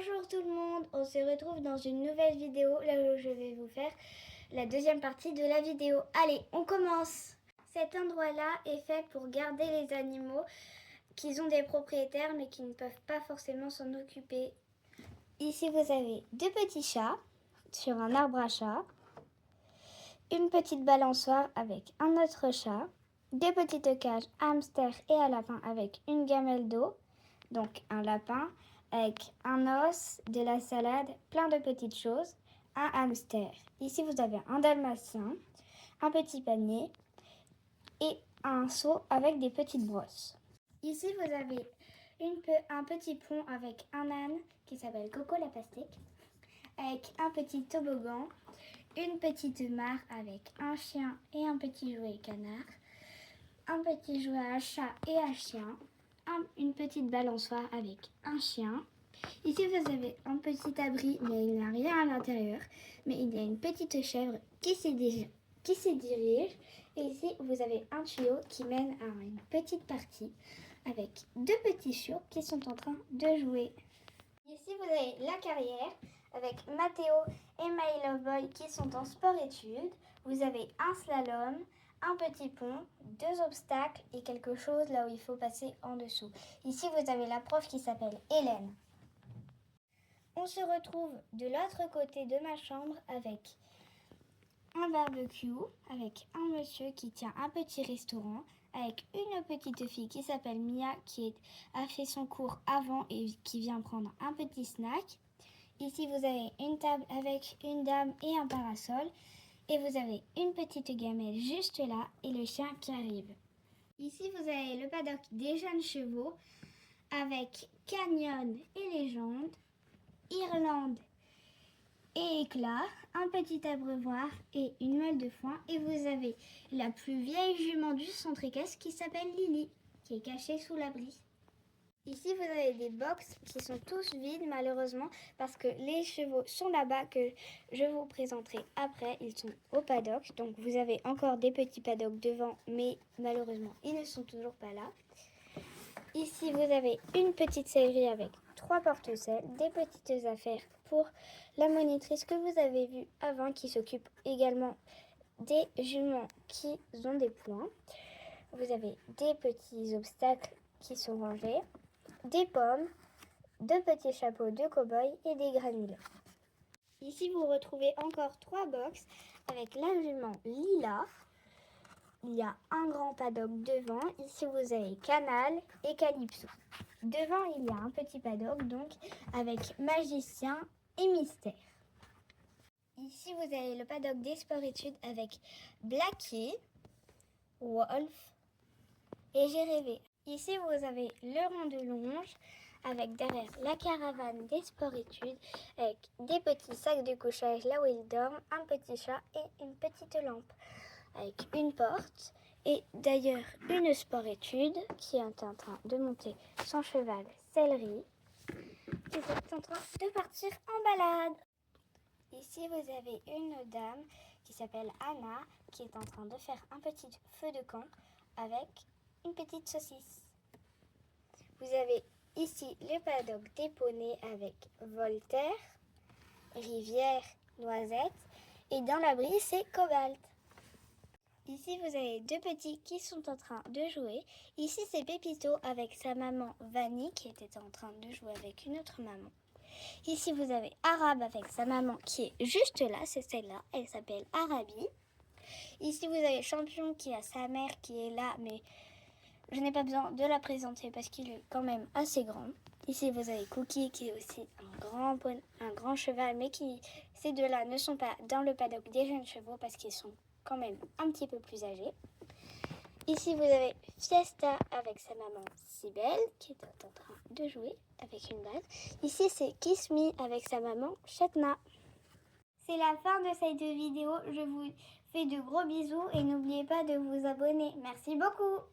Bonjour tout le monde, on se retrouve dans une nouvelle vidéo, là où je vais vous faire la deuxième partie de la vidéo. Allez, on commence. Cet endroit-là est fait pour garder les animaux qui ont des propriétaires mais qui ne peuvent pas forcément s'en occuper. Ici vous avez deux petits chats sur un arbre à chat, une petite balançoire avec un autre chat, deux petites cages à hamster et à lapin avec une gamelle d'eau, donc un lapin, avec un os, de la salade, plein de petites choses, un hamster. Ici, vous avez un dalmatien, un petit panier et un seau avec des petites brosses. Ici, vous avez un petit pont avec un âne qui s'appelle Coco la pastèque, avec un petit toboggan, une petite mare avec un chien et un petit jouet canard, un petit jouet à chat et à chien, une petite balançoire avec un chien. Ici, vous avez un petit abri, mais il n'y a rien à l'intérieur. Mais il y a une petite chèvre qui s'y dirige. Et ici, vous avez un tuyau qui mène à une petite partie avec deux petits chiots qui sont en train de jouer. Ici, vous avez la carrière avec Mathéo et My Love Boy qui sont en sport-études. Vous avez un slalom, un petit pont, deux obstacles et quelque chose là où il faut passer en dessous. Ici, vous avez la prof qui s'appelle Hélène. On se retrouve de l'autre côté de ma chambre avec un barbecue, avec un monsieur qui tient un petit restaurant, avec une petite fille qui s'appelle Mia qui a fait son cours avant et qui vient prendre un petit snack. Ici, vous avez une table avec une dame et un parasol. Et vous avez une petite gamelle juste là et le chien qui arrive. Ici, vous avez le paddock des jeunes chevaux avec Canyon et Légende, Irlande et Éclat, un petit abreuvoir et une meule de foin. Et vous avez la plus vieille jument du centre équestre qui s'appelle Lily, qui est cachée sous l'abri. Ici, vous avez des box qui sont tous vides malheureusement parce que les chevaux sont là-bas que je vous présenterai après. Ils sont au paddock, donc vous avez encore des petits paddocks devant, mais malheureusement, ils ne sont toujours pas là. Ici, vous avez une petite sellerie avec 3 porte-selles, des petites affaires pour la monitrice que vous avez vue avant qui s'occupe également des juments qui ont des points. Vous avez des petits obstacles qui sont rangés, des pommes, deux petits chapeaux de cow-boy et des granules. Ici, vous retrouvez encore 3 box avec la jument Lila. Il y a un grand paddock devant. Ici, vous avez Canal et Calypso. Devant, il y a un petit paddock donc avec Magicien et Mystère. Ici, vous avez le paddock des sports-études avec Blackie, Wolf et J'ai rêvé. Ici, vous avez le rond de longe avec derrière la caravane des sports-études avec des petits sacs de couchage là où ils dorment, un petit chat et une petite lampe avec une porte. Et d'ailleurs, une sport-étude qui est en train de monter son cheval Céleri qui est en train de partir en balade. Ici, vous avez une dame qui s'appelle Anna qui est en train de faire un petit feu de camp avec une petite saucisse. Vous avez ici le paddock des poneys avec Voltaire, Rivière, Noisette et dans l'abri c'est Cobalt. Ici vous avez deux petits qui sont en train de jouer. Ici c'est Pépito avec sa maman Vanny qui était en train de jouer avec une autre maman. Ici vous avez Arabe avec sa maman qui est juste là, c'est celle-là, elle s'appelle Arabi. Ici vous avez Champion qui a sa mère qui est là mais je n'ai pas besoin de la présenter parce qu'il est quand même assez grand. Ici, vous avez Cookie qui est aussi un grand cheval, mais ces deux-là ne sont pas dans le paddock des jeunes chevaux parce qu'ils sont quand même un petit peu plus âgés. Ici, vous avez Fiesta avec sa maman Cybèle qui est en train de jouer avec une balle. Ici, c'est Kiss Me avec sa maman Chetna. C'est la fin de cette vidéo. Je vous fais de gros bisous et n'oubliez pas de vous abonner. Merci beaucoup.